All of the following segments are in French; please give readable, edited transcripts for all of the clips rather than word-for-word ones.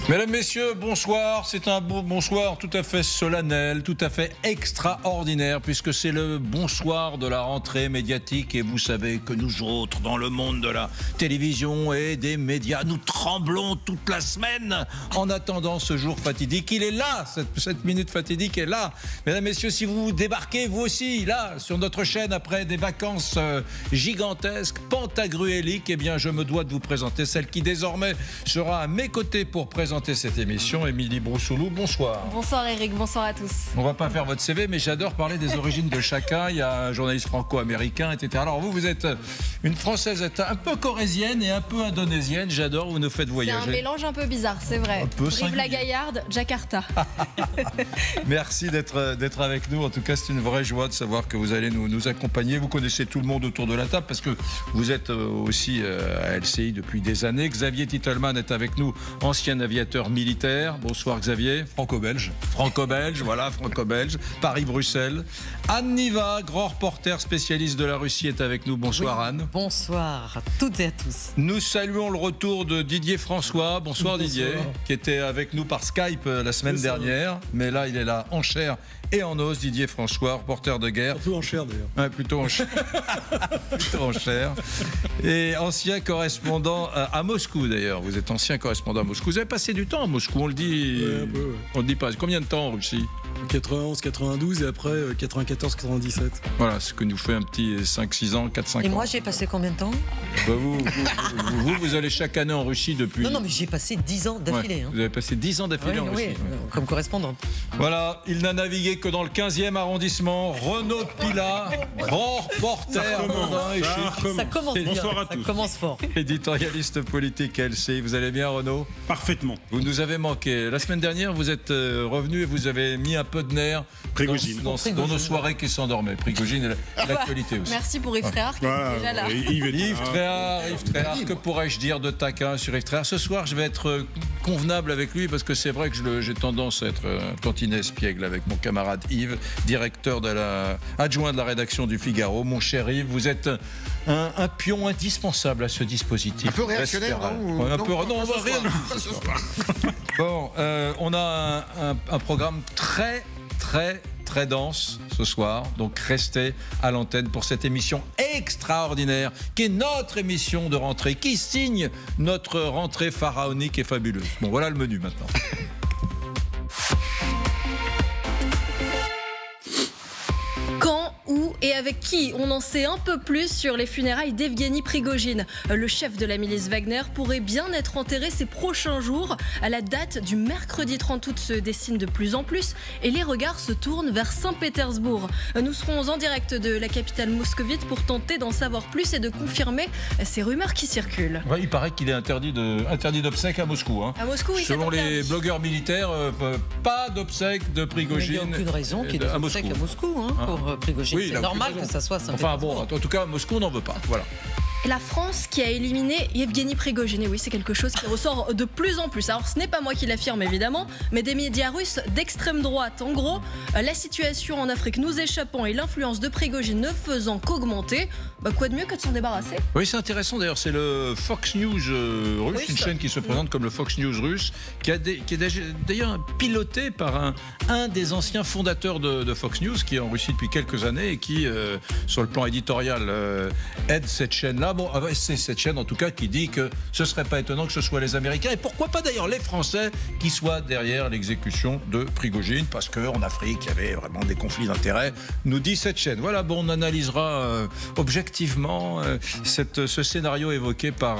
Mesdames, Messieurs, bonsoir. C'est un bonsoir tout à fait solennel, tout à fait extraordinaire, puisque c'est le bonsoir de la rentrée médiatique. Et vous savez que nous autres, dans le monde de la télévision et des médias, nous tremblons toute la semaine en attendant ce jour fatidique. Il est là, cette minute fatidique est là. Mesdames, Messieurs, si vous débarquez, vous aussi, là, sur notre chaîne, après des vacances gigantesques, pantagruéliques, eh bien, je me dois de vous présenter celle qui désormais sera à mes côtés pour présenter cette émission, Émilie Broussoulou, bonsoir. Bonsoir Eric, bonsoir à tous. On va pas faire votre CV, mais j'adore parler des origines de chacun. Il y a un journaliste franco-américain, etc. Alors vous êtes une Française un peu corésienne et un peu indonésienne. J'adore, vous nous faites voyager. C'est un mélange un peu bizarre, c'est vrai. Un peu Brive-la-Gaillarde, Jakarta. Merci d'être avec nous. En tout cas, c'est une vraie joie de savoir que vous allez nous accompagner. Vous connaissez tout le monde autour de la table parce que vous êtes aussi à LCI depuis des années. Xavier Titelman est avec nous, ancien aviateur militaire. Bonsoir Xavier. Franco-belge. Franco-belge, voilà, franco-belge. Paris-Bruxelles. Anne Niva, grand reporter spécialiste de la Russie, est avec nous. Bonsoir Anne. Bonsoir à toutes et à tous. Nous saluons le retour de Didier François. Bonsoir Didier, qui était avec nous par Skype la semaine dernière. Mais là, il est là en chair et en os. Didier François, reporter de guerre. Plutôt en chair d'ailleurs. Ouais, plutôt en chair. Plutôt en chair. Et ancien correspondant à Moscou d'ailleurs. Vous êtes ancien correspondant à Moscou. Vous avez passé du temps à Moscou, on le dit. Ouais, un peu, ouais. On le dit pas. Combien de temps en Russie? 91, 92 et après 94, 97. Voilà, ce que nous fait un petit 5-6 ans, 4-5 ans. Et moi, j'ai passé combien de temps? Bah vous allez chaque année en Russie depuis... Non, mais j'ai passé 10 ans d'affilée. Ouais, vous avez passé 10 ans d'affilée en Russie. Oui, comme correspondante. Voilà, il n'a navigué que dans le 15e arrondissement. Renaud Pila, grand reporter. Ça commence bien, Bonsoir à ça tous. commence fort. Éditorialiste politique à LCI. Vous allez bien Renaud? Parfaitement. Vous nous avez manqué. La semaine dernière, vous êtes revenu et vous avez mis un peu de nerfs Prigojine. dans nos soirées qui s'endormaient. Prigojine et l'actualité aussi. Merci pour Yves Tréhard qui est déjà là. Yves Tréhard, que pourrais-je dire de taquin sur Yves Tréhard? Ce soir, je vais être convenable avec lui parce que c'est vrai que j'ai tendance à être un tantinet espiègle avec mon camarade Yves, directeur adjoint de la rédaction du Figaro. Mon cher Yves, vous êtes un pion indispensable à ce dispositif. Un peu réactionnaire, non? Ouais, un peu, non, on va rien. Bon, on a un programme très dense ce soir, donc restez à l'antenne pour cette émission extraordinaire qui est notre émission de rentrée, qui signe notre rentrée pharaonique et fabuleuse. Bon, voilà le menu maintenant. Quand, où et avec qui? On en sait un peu plus sur les funérailles d'Evgeny Prigojine. Le chef de la milice Wagner pourrait bien être enterré ces prochains jours. La date du mercredi 30 août se dessine de plus en plus et les regards se tournent vers Saint-Pétersbourg. Nous serons en direct de la capitale moscovite pour tenter d'en savoir plus et de confirmer ces rumeurs qui circulent. Ouais, il paraît qu'il est interdit d'obsèques à Moscou. Hein. À Moscou, oui, c'est selon les interdit. blogueurs militaires, pas d'obsèques de Prigojine. Il n'y a aucune raison qu'il y ait des à obsèques à Moscou pour Prigojine. Oui, c'est normal que ça soit Enfin bon, en tout cas, Moscou on n'en veut pas. Voilà. Et la France qui a éliminé Evgeny Prigojine, et oui, c'est quelque chose qui ressort de plus en plus. Alors ce n'est pas moi qui l'affirme évidemment, mais des médias russes d'extrême droite. En gros, la situation en Afrique nous échappant et l'influence de Prigojine ne faisant qu'augmenter, quoi de mieux que de s'en débarrasser? Oui, c'est intéressant d'ailleurs, c'est le Fox News russe, une chaîne qui se présente comme le Fox News russe, qui est d'ailleurs piloté par un des anciens fondateurs de Fox News, qui est en Russie depuis quelques années et qui, sur le plan éditorial, aide cette chaîne-là. Bon, c'est cette chaîne en tout cas qui dit que ce serait pas étonnant que ce soit les Américains et pourquoi pas d'ailleurs les Français qui soient derrière l'exécution de Prigojine, parce qu'en Afrique il y avait vraiment des conflits d'intérêts, nous dit cette chaîne. Voilà, bon, on analysera objectivement ce scénario évoqué par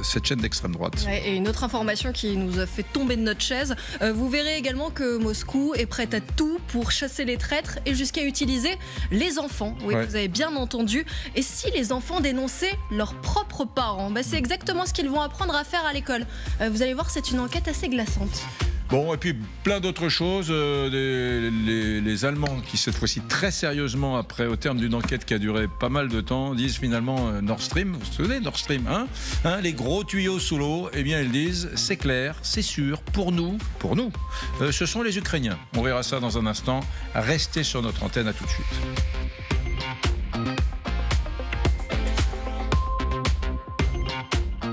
cette chaîne d'extrême droite. Ouais, et une autre information qui nous a fait tomber de notre chaise, vous verrez également que Moscou est prête à tout pour chasser les traîtres et jusqu'à utiliser les enfants. Oui, ouais. Vous avez bien entendu. Et si les enfants dénonçaient leurs propres parents, c'est exactement ce qu'ils vont apprendre à faire à l'école. Vous allez voir, c'est une enquête assez glaçante. Bon, et puis plein d'autres choses. Les Allemands qui, cette fois-ci, très sérieusement, au terme d'une enquête qui a duré pas mal de temps, disent finalement Nord Stream. Vous vous souvenez, Nord Stream, les gros tuyaux sous l'eau, eh bien, ils disent, c'est clair, c'est sûr, pour nous, ce sont les Ukrainiens. On verra ça dans un instant. Restez sur notre antenne, à tout de suite.